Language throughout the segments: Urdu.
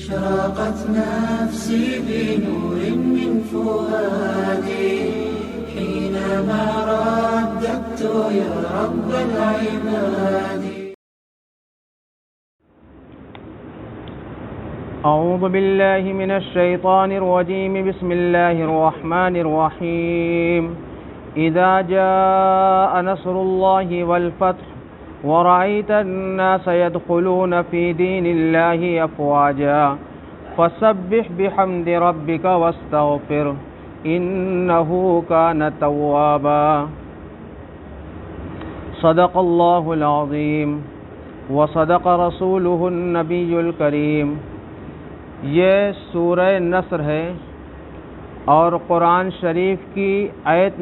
أشرقت نفسي بنور من فؤادي حينما رددت يا رب العباد. أعوذ بالله من الشيطان الرجيم. بسم الله الرحمن الرحيم. إذا جاء نصر الله والفتح ورأيت الناس يدخلون في دين الله أفواجا فسبح بحمد ربك واستغفر إنه كان توابا. صدق الله العظيم وصدق رسوله النبي الكريم. یہ سورہ نصر ہے اور قرآن شریف کی آیت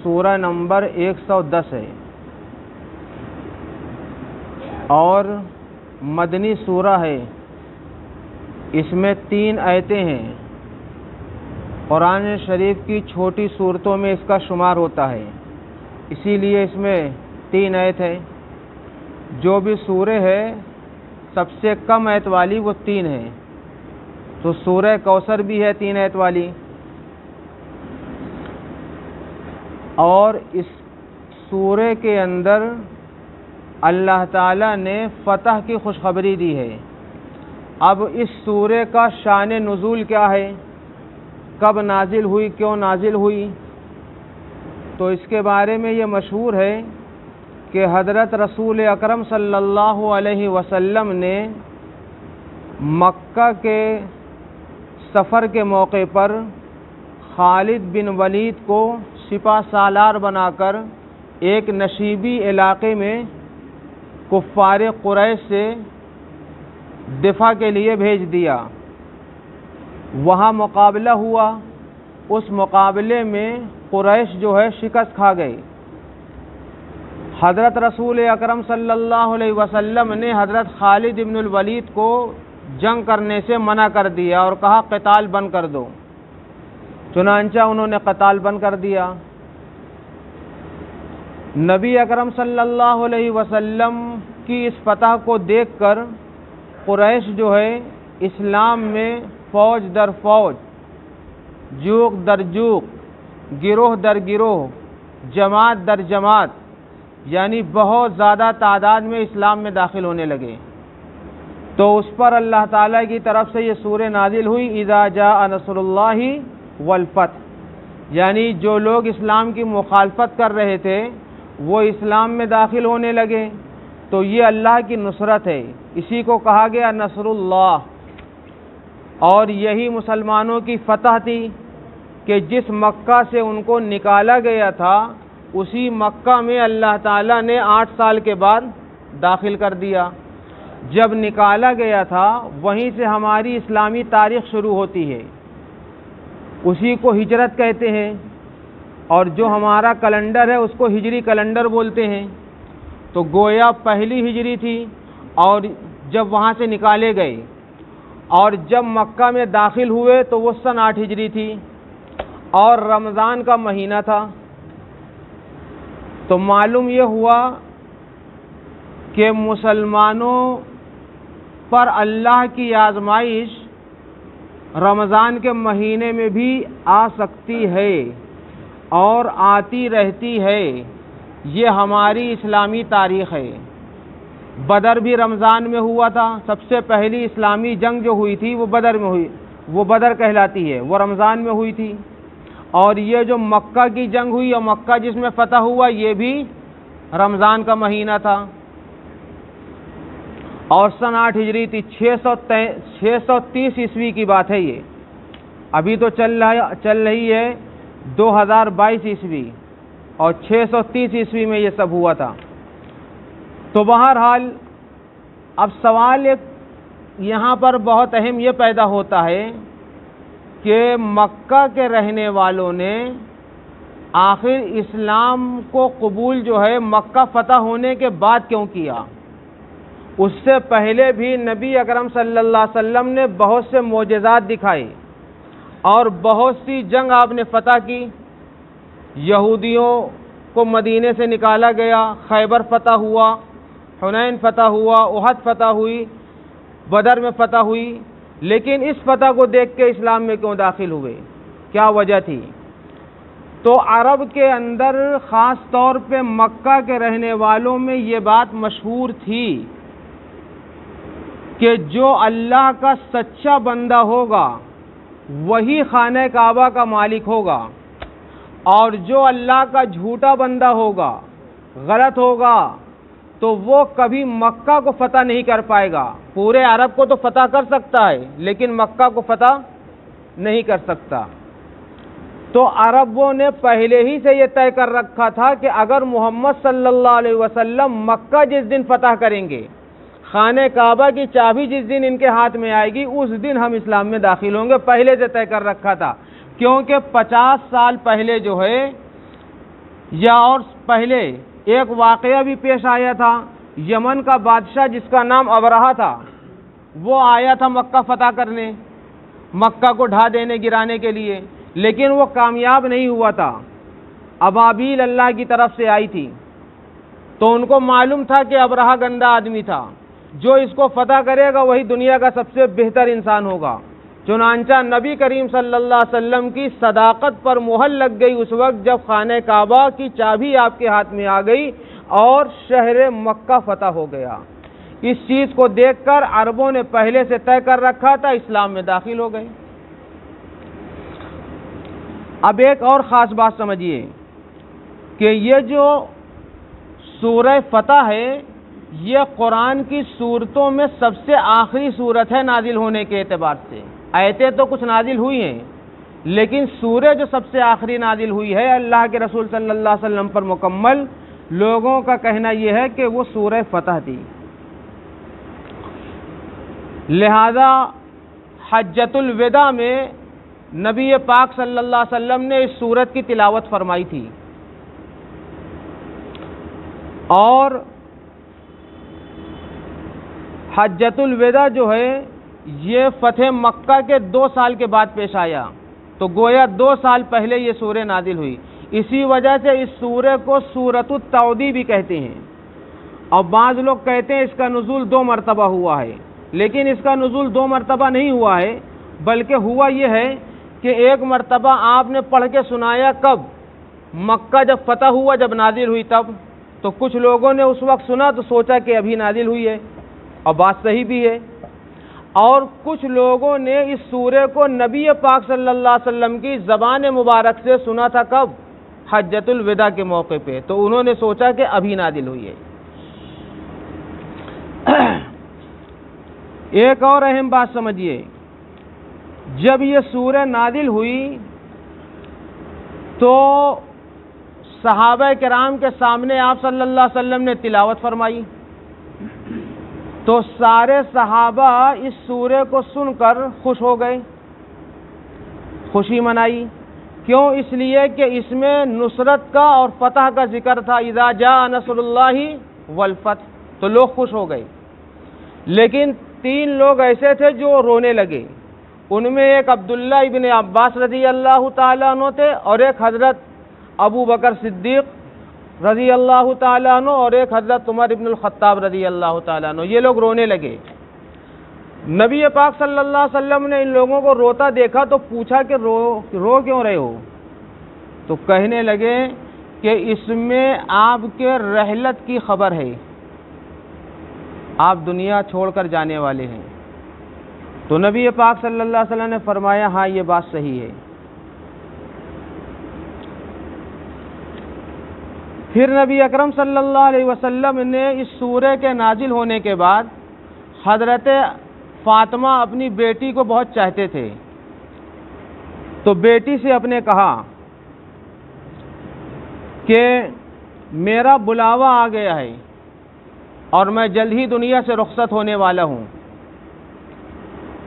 سورہ نمبر 110 ہے اور مدنی سورہ ہے. اس میں 3 آیتیں ہیں. قرآن شریف کی چھوٹی صورتوں میں اس کا شمار ہوتا ہے، اسی لیے اس میں 3 آیت ہے. جو بھی سورہ ہے سب سے کم آیت والی وہ 3 ہے. تو سورہ کوثر بھی ہے 3 آیت والی، اور اس سورہ کے اندر اللہ تعالیٰ نے فتح کی خوشخبری دی ہے. اب اس سورہ کا شان نزول کیا ہے، کب نازل ہوئی، کیوں نازل ہوئی، تو اس کے بارے میں یہ مشہور ہے کہ حضرت رسول اکرم صلی اللہ علیہ وسلم نے مکہ کے سفر کے موقع پر خالد بن ولید کو سپہ سالار بنا کر ایک نشیبی علاقے میں کفار قریش سے دفاع کے لیے بھیج دیا. وہاں مقابلہ ہوا. اس مقابلے میں قریش جو ہے شکست کھا گئی. حضرت رسول اکرم صلی اللہ علیہ وسلم نے حضرت خالد بن الولید کو جنگ کرنے سے منع کر دیا اور کہا قتال بند کر دو. چنانچہ انہوں نے قتال بند کر دیا. نبی اکرم صلی اللہ علیہ وسلم کی اس فتح کو دیکھ کر قریش جو ہے اسلام میں فوج در فوج، جوق در جوق، گروہ در گروہ، جماعت در جماعت، یعنی بہت زیادہ تعداد میں اسلام میں داخل ہونے لگے. تو اس پر اللہ تعالیٰ کی طرف سے یہ سورہ نازل ہوئی اذا جاء نصر اللہ والفتح، یعنی جو لوگ اسلام کی مخالفت کر رہے تھے وہ اسلام میں داخل ہونے لگے. تو یہ اللہ کی نصرت ہے، اسی کو کہا گیا نصر اللہ. اور یہی مسلمانوں کی فتح تھی کہ جس مکہ سے ان کو نکالا گیا تھا اسی مکہ میں اللہ تعالیٰ نے 8 سال کے بعد داخل کر دیا. جب نکالا گیا تھا وہیں سے ہماری اسلامی تاریخ شروع ہوتی ہے، اسی کو ہجرت کہتے ہیں. اور جو ہمارا کیلنڈر ہے اس کو ہجری کیلنڈر بولتے ہیں. تو گویا پہلی ہجری تھی اور جب وہاں سے نکالے گئے اور جب مکہ میں داخل ہوئے تو وہ سن 8 ہجری تھی اور رمضان کا مہینہ تھا. تو معلوم یہ ہوا کہ مسلمانوں پر اللہ کی آزمائش رمضان کے مہینے میں بھی آ سکتی ہے اور آتی رہتی ہے. یہ ہماری اسلامی تاریخ ہے. بدر بھی رمضان میں ہوا تھا. سب سے پہلی اسلامی جنگ جو ہوئی تھی وہ بدر میں ہوئی، وہ بدر کہلاتی ہے، وہ رمضان میں ہوئی تھی. اور یہ جو مکہ کی جنگ ہوئی اور مکہ جس میں فتح ہوا یہ بھی رمضان کا مہینہ تھا اور سن 8 ہجری تھی. 630 عیسوی کی بات ہے. یہ ابھی تو چل رہی ہے 2022 عیسوی اور 630 عیسوی میں یہ سب ہوا تھا. تو بہرحال اب سوال ایک یہاں پر بہت اہم یہ پیدا ہوتا ہے کہ مکہ کے رہنے والوں نے آخر اسلام کو قبول جو ہے مکہ فتح ہونے کے بعد کیوں کیا؟ اس سے پہلے بھی نبی اکرم صلی اللہ علیہ وسلم نے بہت سے معجزات دکھائے اور بہت سی جنگ آپ نے فتح کی. یہودیوں کو مدینے سے نکالا گیا، خیبر فتح ہوا، حنین فتح ہوا، احد فتح ہوئی، بدر میں فتح ہوئی. لیکن اس فتح کو دیکھ کے اسلام میں کیوں داخل ہوئے؟ کیا وجہ تھی؟ تو عرب کے اندر خاص طور پہ مکہ کے رہنے والوں میں یہ بات مشہور تھی کہ جو اللہ کا سچا بندہ ہوگا وہی خانہ کعبہ کا مالک ہوگا، اور جو اللہ کا جھوٹا بندہ ہوگا، غلط ہوگا، تو وہ کبھی مکہ کو فتح نہیں کر پائے گا۔ پورے عرب کو تو فتح کر سکتا ہے لیکن مکہ کو فتح نہیں کر سکتا۔ تو عربوں نے پہلے ہی سے یہ طے کر رکھا تھا کہ اگر محمد صلی اللہ علیہ وسلم مکہ جس دن فتح کریں گے، خانہ کعبہ کی چابی جس دن ان کے ہاتھ میں آئے گی، اس دن ہم اسلام میں داخل ہوں گے، پہلے سے طے کر رکھا تھا۔ کیونکہ 50 سال پہلے جو ہے یا اور پہلے ایک واقعہ بھی پیش آیا تھا، یمن کا بادشاہ جس کا نام ابرہہ تھا، وہ آیا تھا مکہ فتح کرنے، مکہ کو ڈھا دینے، گرانے کے لیے، لیکن وہ کامیاب نہیں ہوا تھا۔ ابابیل اللہ کی طرف سے آئی تھی، تو ان کو معلوم تھا کہ ابرہہ گندا آدمی تھا، جو اس کو فتح کرے گا وہی دنیا کا سب سے بہتر انسان ہوگا۔ چنانچہ نبی کریم صلی اللہ علیہ وسلم کی صداقت پر مہر لگ گئی اس وقت جب خانہ کعبہ کی چابی آپ کے ہاتھ میں آ گئی اور شہر مکہ فتح ہو گیا۔ اس چیز کو دیکھ کر عربوں نے پہلے سے طے کر رکھا تھا، اسلام میں داخل ہو گئے۔ اب ایک اور خاص بات سمجھیے کہ یہ جو سورہ فتح ہے یہ قرآن کی صورتوں میں سب سے آخری صورت ہے نازل ہونے کے اعتبار سے۔ آیتیں تو کچھ نازل ہوئی ہیں لیکن سورہ جو سب سے آخری نازل ہوئی ہے اللہ کے رسول صلی اللہ علیہ وسلم پر مکمل، لوگوں کا کہنا یہ ہے کہ وہ سورہ فتح تھی۔ لہذا حجۃ الوداع میں نبی پاک صلی اللہ علیہ وسلم نے اس سورت کی تلاوت فرمائی تھی، اور حجۃ الوداع جو ہے یہ فتح مکہ کے 2 سال کے بعد پیش آیا، تو گویا 2 سال پہلے یہ سورہ نازل ہوئی۔ اسی وجہ سے اس سورہ کو سورۃ التودیع بھی کہتے ہیں، اور بعض لوگ کہتے ہیں اس کا نزول 2 مرتبہ ہوا ہے، لیکن اس کا نزول 2 مرتبہ نہیں ہوا ہے، بلکہ ہوا یہ ہے کہ ایک مرتبہ آپ نے پڑھ کے سنایا، کب؟ مکہ جب فتح ہوا، جب نازل ہوئی تب، تو کچھ لوگوں نے اس وقت سنا تو سوچا کہ ابھی نازل ہوئی ہے، اور بات صحیح بھی ہے۔ اور کچھ لوگوں نے اس سورہ کو نبی پاک صلی اللہ علیہ وسلم کی زبان مبارک سے سنا تھا، کب؟ حجۃ الوداع کے موقع پہ، تو انہوں نے سوچا کہ ابھی نازل ہوئی ہے۔ ایک اور اہم بات سمجھیے، جب یہ سورہ نازل ہوئی تو صحابہ کرام کے سامنے آپ صلی اللہ علیہ وسلم نے تلاوت فرمائی، تو سارے صحابہ اس سورہ کو سن کر خوش ہو گئے، خوشی منائی۔ کیوں؟ اس لیے کہ اس میں نصرت کا اور فتح کا ذکر تھا، اذا جاء نصر اللہ والفتح، تو لوگ خوش ہو گئے۔ لیکن 3 لوگ ایسے تھے جو رونے لگے، ان میں ایک عبداللہ ابن عباس رضی اللہ تعالیٰ عنہ تھے، اور ایک حضرت ابو بکر صدیق رضی اللہ تعالیٰ عنہ، اور ایک حضرت عمر ابن الخطاب رضی اللہ تعالیٰ عنہ۔ یہ لوگ رونے لگے۔ نبی پاک صلی اللہ علیہ وسلم نے ان لوگوں کو روتا دیکھا تو پوچھا کہ رو کیوں رہے ہو؟ تو کہنے لگے کہ اس میں آپ کے رحلت کی خبر ہے، آپ دنیا چھوڑ کر جانے والے ہیں۔ تو نبی پاک صلی اللہ علیہ وسلم نے فرمایا ہاں یہ بات صحیح ہے۔ پھر نبی اکرم صلی اللہ علیہ وسلم نے اس سورہ کے نازل ہونے کے بعد حضرت فاطمہ اپنی بیٹی کو بہت چاہتے تھے، تو بیٹی سے اپنے کہا کہ میرا بلاوا آ گیا ہے اور میں جلد ہی دنیا سے رخصت ہونے والا ہوں۔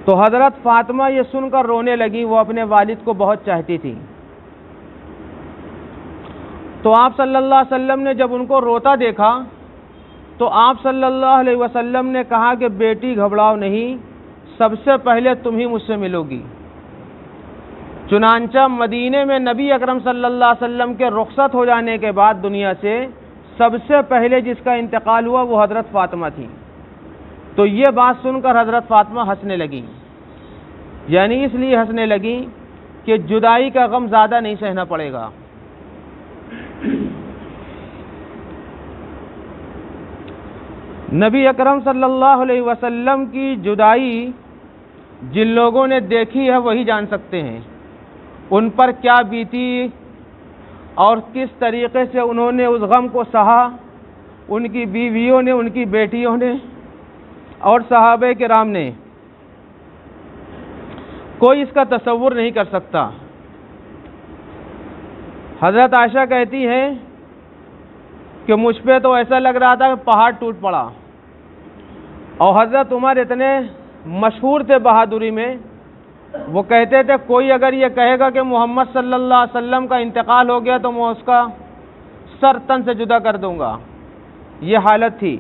تو حضرت فاطمہ یہ سن کر رونے لگی، وہ اپنے والد کو بہت چاہتی تھی۔ تو آپ صلی اللہ علیہ وسلم نے جب ان کو روتا دیکھا تو آپ صلی اللہ علیہ وسلم نے کہا کہ بیٹی گھبراؤ نہیں، سب سے پہلے تم ہی مجھ سے ملو گی۔ چنانچہ مدینے میں نبی اکرم صلی اللہ علیہ وسلم کے رخصت ہو جانے کے بعد دنیا سے سب سے پہلے جس کا انتقال ہوا وہ حضرت فاطمہ تھی۔ تو یہ بات سن کر حضرت فاطمہ ہنسنے لگی یعنی اس لیے ہنسنے لگی کہ جدائی کا غم زیادہ نہیں سہنا پڑے گا۔ نبی اکرم صلی اللہ علیہ وسلم کی جدائی جن لوگوں نے دیکھی ہے وہی جان سکتے ہیں ان پر کیا بیتی اور کس طریقے سے انہوں نے اس غم کو سہا، ان کی بیویوں نے، ان کی بیٹیوں نے اور صحابہ کرام نے۔ کوئی اس کا تصور نہیں کر سکتا۔ حضرت عائشہ کہتی ہیں کہ مجھ پہ تو ایسا لگ رہا تھا کہ پہاڑ ٹوٹ پڑا، اور حضرت عمر اتنے مشہور تھے بہادری میں، وہ کہتے تھے کوئی اگر یہ کہے گا کہ محمد صلی اللہ علیہ وسلم کا انتقال ہو گیا تو میں اس کا سر تن سے جدا کر دوں گا، یہ حالت تھی۔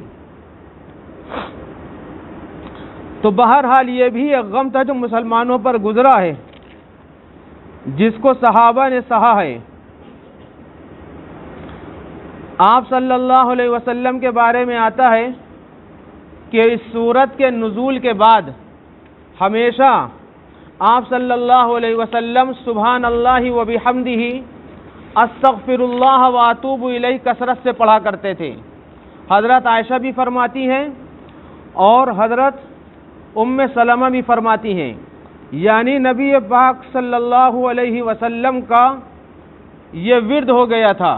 تو بہرحال یہ بھی ایک غم تھا جو مسلمانوں پر گزرا ہے، جس کو صحابہ نے سہا ہے۔ آپ صلی اللہ علیہ وسلم کے بارے میں آتا ہے کہ اس سورت کے نزول کے بعد ہمیشہ آپ صلی اللہ علیہ وسلم سبحان اللہ و بحمدہ استغفر اللہ و اتوب الیہ کثرت سے پڑھا کرتے تھے۔ حضرت عائشہ بھی فرماتی ہیں اور حضرت ام سلمہ بھی فرماتی ہیں، یعنی نبی پاک صلی اللہ علیہ وسلم کا یہ ورد ہو گیا تھا۔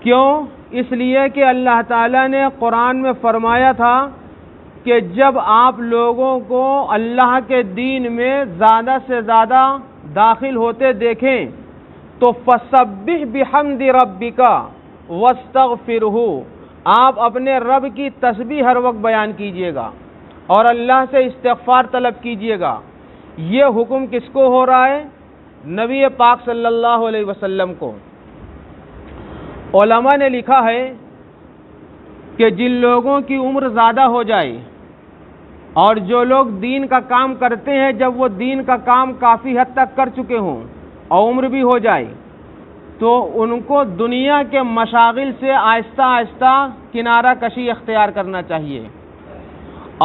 کیوں؟ اس لیے کہ اللہ تعالیٰ نے قرآن میں فرمایا تھا کہ جب آپ لوگوں کو اللہ کے دین میں زیادہ سے زیادہ داخل ہوتے دیکھیں تو فسبح بحمد ربک واستغفرہ، آپ اپنے رب کی تسبیح ہر وقت بیان کیجئے گا اور اللہ سے استغفار طلب کیجئے گا۔ یہ حکم کس کو ہو رہا ہے؟ نبی پاک صلی اللہ علیہ وسلم کو۔ علماء نے لکھا ہے کہ جن لوگوں کی عمر زیادہ ہو جائے اور جو لوگ دین کا کام کرتے ہیں، جب وہ دین کا کام کافی حد تک کر چکے ہوں اور عمر بھی ہو جائے تو ان کو دنیا کے مشاغل سے آہستہ آہستہ کنارہ کشی اختیار کرنا چاہیے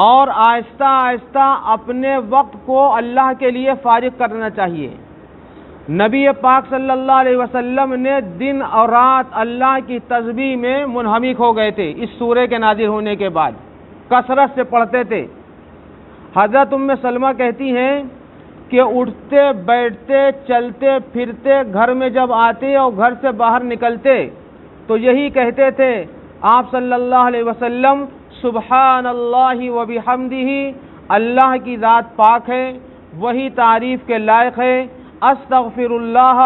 اور آہستہ آہستہ اپنے وقت کو اللہ کے لیے فارغ کرنا چاہیے۔ نبی پاک صلی اللہ علیہ وسلم نے دن اور رات اللہ کی تسبیح میں منہمک ہو گئے تھے۔ اس سورے کے نازل ہونے کے بعد کثرت سے پڑھتے تھے۔ حضرت ام سلمہ کہتی ہیں کہ اٹھتے بیٹھتے چلتے پھرتے گھر میں جب آتے اور گھر سے باہر نکلتے تو یہی کہتے تھے آپ صلی اللہ علیہ وسلم، سبحان اللہ و بحمدہ، اللہ کی ذات پاک ہے، وہی تعریف کے لائق ہے، استغفر اللہ،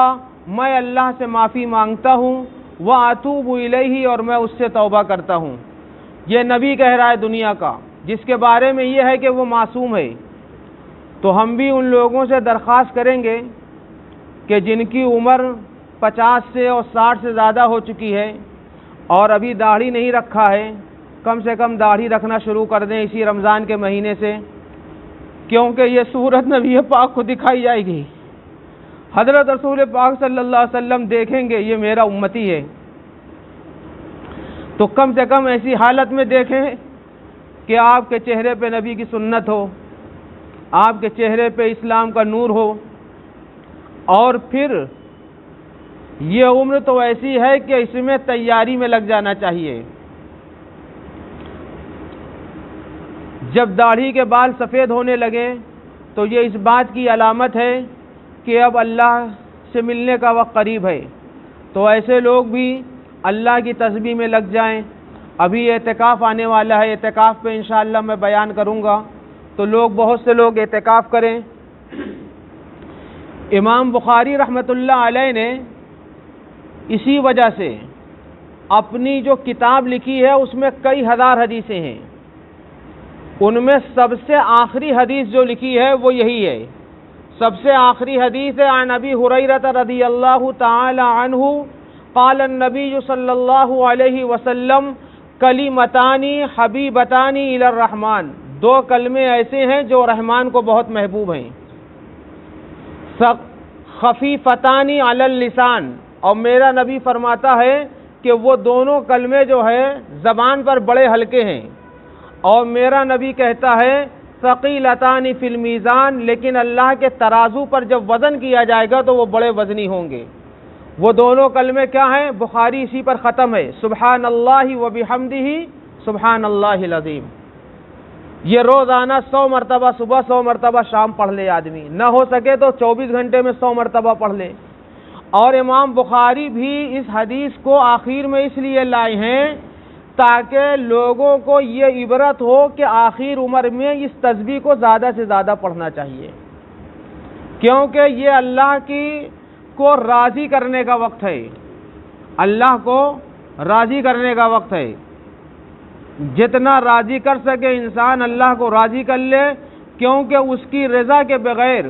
میں اللہ سے معافی مانگتا ہوں، واتوب الیہ، اور میں اس سے توبہ کرتا ہوں۔ یہ نبی کہہ رہا ہے دنیا کا، جس کے بارے میں یہ ہے کہ وہ معصوم ہے۔ تو ہم بھی ان لوگوں سے درخواست کریں گے کہ جن کی عمر 50 سے اور 60 سے زیادہ ہو چکی ہے اور ابھی داڑھی نہیں رکھا ہے، کم سے کم داڑھی رکھنا شروع کر دیں اسی رمضان کے مہینے سے، کیونکہ یہ صورت نبی پاک کو دکھائی جائے گی۔ حضرت رسول پاک صلی اللہ علیہ وسلم دیکھیں گے یہ میرا امتی ہے، تو کم سے کم ایسی حالت میں دیکھیں کہ آپ کے چہرے پہ نبی کی سنت ہو، آپ کے چہرے پہ اسلام کا نور ہو، اور پھر یہ عمر تو ایسی ہے کہ اس میں تیاری میں لگ جانا چاہیے۔ جب داڑھی کے بال سفید ہونے لگے تو یہ اس بات کی علامت ہے کہ اب اللہ سے ملنے کا وقت قریب ہے، تو ایسے لوگ بھی اللہ کی تسبیح میں لگ جائیں۔ ابھی اعتکاف آنے والا ہے، اعتکاف پہ انشاءاللہ میں بیان کروں گا، تو بہت سے لوگ اعتکاف کریں۔ امام بخاری رحمۃ اللہ علیہ نے اسی وجہ سے اپنی جو کتاب لکھی ہے اس میں کئی ہزار حدیثیں ہیں، ان میں سب سے آخری حدیث جو لکھی ہے وہ یہی ہے۔ سب سے آخری حدیث ہے عن ابی ہریرہ رضی اللہ تعالی عنہ قال النبی صلی اللہ علیہ وسلم کلمتان حبیبتان الی الرحمن، دو کلمے ایسے ہیں جو رحمان کو بہت محبوب ہیں، خفیفتان علی اللسان، اور میرا نبی فرماتا ہے کہ وہ دونوں کلمے جو ہے زبان پر بڑے ہلکے ہیں، اور میرا نبی کہتا ہے ثقیلتان فی المیزان، لیکن اللہ کے ترازو پر جب وزن کیا جائے گا تو وہ بڑے وزنی ہوں گے۔ وہ دونوں کلمے کیا ہیں؟ بخاری اسی پر ختم ہے، سبحان اللہ و بحمدہ سبحان اللہ العظیم۔ یہ روزانہ 100 مرتبہ صبح، 100 مرتبہ شام پڑھ لے آدمی، نہ ہو سکے تو 24 گھنٹے میں 100 مرتبہ پڑھ لے۔ اور امام بخاری بھی اس حدیث کو آخر میں اس لیے لائے ہیں تاکہ لوگوں کو یہ عبرت ہو کہ آخر عمر میں اس تسبیح کو زیادہ سے زیادہ پڑھنا چاہیے، کیونکہ یہ اللہ کو راضی کرنے کا وقت ہے، اللہ کو راضی کرنے کا وقت ہے۔ جتنا راضی کر سکے انسان اللہ کو راضی کر لے، کیونکہ اس کی رضا کے بغیر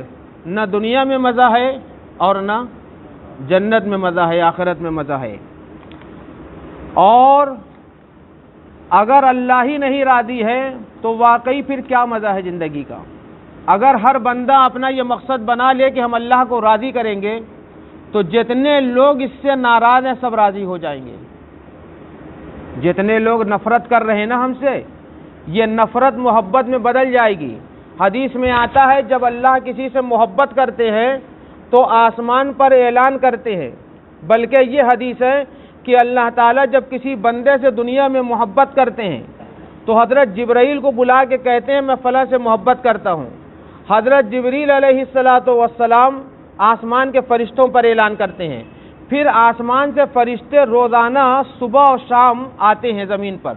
نہ دنیا میں مزہ ہے اور نہ جنت میں مزہ ہے، آخرت میں مزہ ہے۔ اور اگر اللہ ہی نہیں راضی ہے تو واقعی پھر کیا مزہ ہے زندگی کا؟ اگر ہر بندہ اپنا یہ مقصد بنا لے کہ ہم اللہ کو راضی کریں گے تو جتنے لوگ اس سے ناراض ہیں سب راضی ہو جائیں گے۔ جتنے لوگ نفرت کر رہے ہیں نا ہم سے، یہ نفرت محبت میں بدل جائے گی۔ حدیث میں آتا ہے جب اللہ کسی سے محبت کرتے ہیں تو آسمان پر اعلان کرتے ہیں، بلکہ یہ حدیث ہے کہ اللہ تعالیٰ جب کسی بندے سے دنیا میں محبت کرتے ہیں تو حضرت جبرائیل کو بلا کے کہتے ہیں میں فلاں سے محبت کرتا ہوں۔ حضرت جبریل علیہ السلام آسمان کے فرشتوں پر اعلان کرتے ہیں، پھر آسمان سے فرشتے روزانہ صبح اور شام آتے ہیں زمین پر،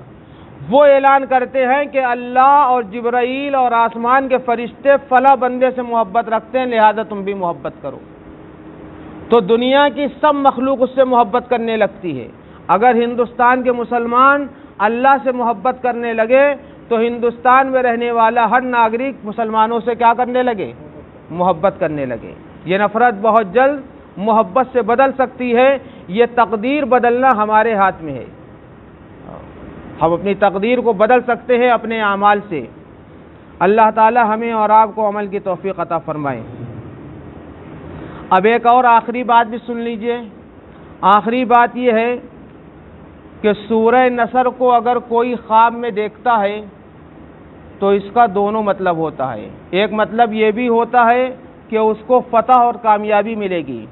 وہ اعلان کرتے ہیں کہ اللہ اور جبرائیل اور آسمان کے فرشتے فلاں بندے سے محبت رکھتے ہیں، لہذا تم بھی محبت کرو۔ تو دنیا کی سب مخلوق اس سے محبت کرنے لگتی ہے۔ اگر ہندوستان کے مسلمان اللہ سے محبت کرنے لگے تو ہندوستان میں رہنے والا ہر ناگرک مسلمانوں سے کیا کرنے لگے؟ محبت کرنے لگے۔ یہ نفرت بہت جلد محبت سے بدل سکتی ہے، یہ تقدیر بدلنا ہمارے ہاتھ میں ہے۔ ہم اپنی تقدیر کو بدل سکتے ہیں اپنے اعمال سے۔ اللہ تعالی ہمیں اور آپ کو عمل کی توفیق عطا فرمائے۔ اب ایک اور آخری بات بھی سن لیجئے۔ آخری بات یہ ہے کہ سورہ نصر کو اگر کوئی خواب میں دیکھتا ہے تو اس کا دونوں مطلب ہوتا ہے۔ ایک مطلب یہ بھی ہوتا ہے کہ اس کو فتح اور کامیابی ملے گی،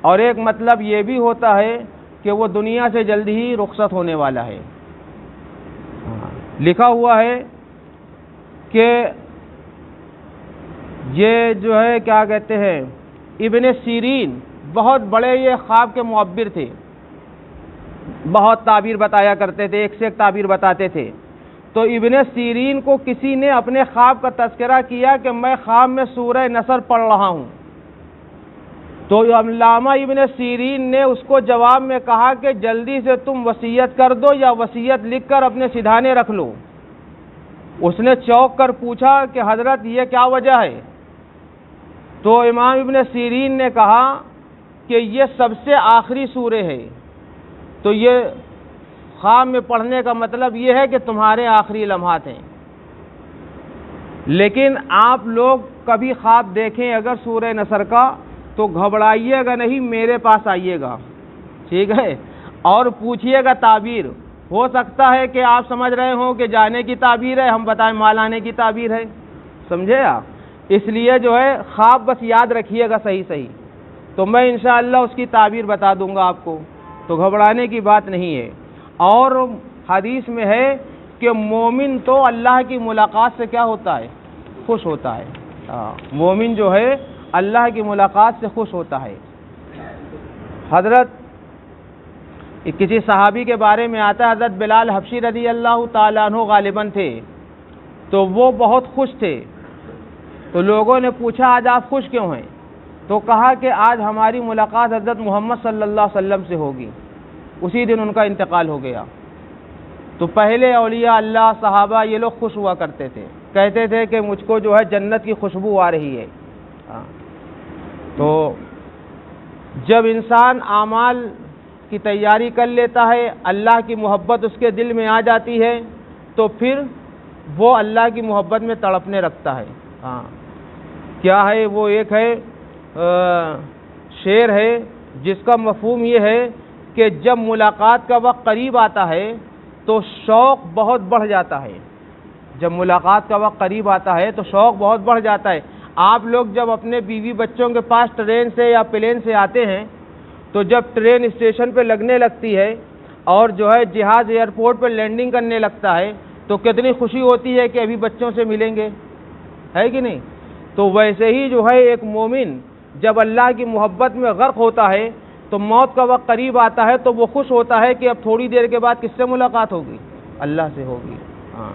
اور ایک مطلب یہ بھی ہوتا ہے کہ وہ دنیا سے جلد ہی رخصت ہونے والا ہے۔ لکھا ہوا ہے کہ یہ جو ہے کیا کہتے ہیں، ابن سیرین بہت بڑے یہ خواب کے معبر تھے، بہت تعبیر بتایا کرتے تھے، ایک سے ایک تعبیر بتاتے تھے۔ تو ابن سیرین کو کسی نے اپنے خواب کا تذکرہ کیا کہ میں خواب میں سورہ نصر پڑھ رہا ہوں، تو علامہ ابن سیرین نے اس کو جواب میں کہا کہ جلدی سے تم وصیت کر دو یا وصیت لکھ کر اپنے سدھانے رکھ لو۔ اس نے چونک کر پوچھا کہ حضرت یہ کیا وجہ ہے؟ تو امام ابن سیرین نے کہا کہ یہ سب سے آخری سورہ ہے، تو یہ خواب میں پڑھنے کا مطلب یہ ہے کہ تمہارے آخری لمحات ہیں۔ لیکن آپ لوگ کبھی خواب دیکھیں اگر سورہ نصر کا تو گھبرائیے گا نہیں، میرے پاس آئیے گا، ٹھیک ہے، اور پوچھیے گا تعبیر۔ ہو سکتا ہے کہ آپ سمجھ رہے ہوں کہ جانے کی تعبیر ہے، ہم بتائیں مال آنے کی تعبیر ہے، سمجھے آپ؟ اس لیے جو ہے خواب بس یاد رکھیے گا صحیح صحیح، تو میں انشاءاللہ اس کی تعبیر بتا دوں گا آپ کو، تو گھبرانے کی بات نہیں ہے۔ اور حدیث میں ہے کہ مومن تو اللہ کی ملاقات سے کیا ہوتا ہے؟ خوش ہوتا ہے۔ مومن جو ہے اللہ کی ملاقات سے خوش ہوتا ہے۔ حضرت کسی صحابی کے بارے میں آتا ہے، حضرت بلال حبشی رضی اللہ تعالیٰ عنہ غالباً تھے، تو وہ بہت خوش تھے۔ تو لوگوں نے پوچھا آج آپ خوش کیوں ہیں؟ تو کہا کہ آج ہماری ملاقات حضرت محمد صلی اللہ علیہ وسلم سے ہوگی۔ اسی دن ان کا انتقال ہو گیا۔ تو پہلے اولیاء اللہ صحابہ یہ لوگ خوش ہوا کرتے تھے، کہتے تھے کہ مجھ کو جو ہے جنت کی خوشبو آ رہی ہے۔ تو جب انسان اعمال کی تیاری کر لیتا ہے، اللہ کی محبت اس کے دل میں آ جاتی ہے، تو پھر وہ اللہ کی محبت میں تڑپنے رکھتا ہے۔ کیا ہے وہ؟ ایک ہے شعر ہے جس کا مفہوم یہ ہے کہ جب ملاقات کا وقت قریب آتا ہے تو شوق بہت بڑھ جاتا ہے، جب ملاقات کا وقت قریب آتا ہے تو شوق بہت بڑھ جاتا ہے۔ آپ لوگ جب اپنے بیوی بچوں کے پاس ٹرین سے یا پلین سے آتے ہیں تو جب ٹرین اسٹیشن پہ لگنے لگتی ہے اور جو ہے جہاز ایئرپورٹ پہ لینڈنگ کرنے لگتا ہے تو کتنی خوشی ہوتی ہے کہ ابھی بچوں سے ملیں گے، ہے کہ نہیں؟ تو ویسے ہی جو ہے ایک مومن جب اللہ کی محبت میں غرق ہوتا ہے تو موت کا وقت قریب آتا ہے تو وہ خوش ہوتا ہے کہ اب تھوڑی دیر کے بعد کس سے ملاقات ہوگی؟ اللہ سے ہوگی۔ ہاں،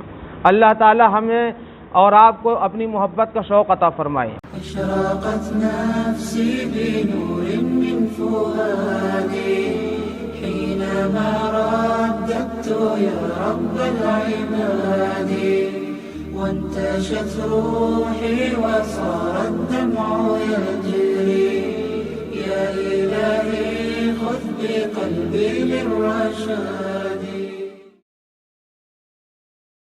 اللہ تعالی ہمیں اور آپ کو اپنی محبت کا شوق عطا فرمائے۔ أشرقت نفسي بنور من فؤادي حينما رددت يا رب العباد وانتشت روحي وصار الدمع يجري يا إلهي خذ بقلبي للرشاد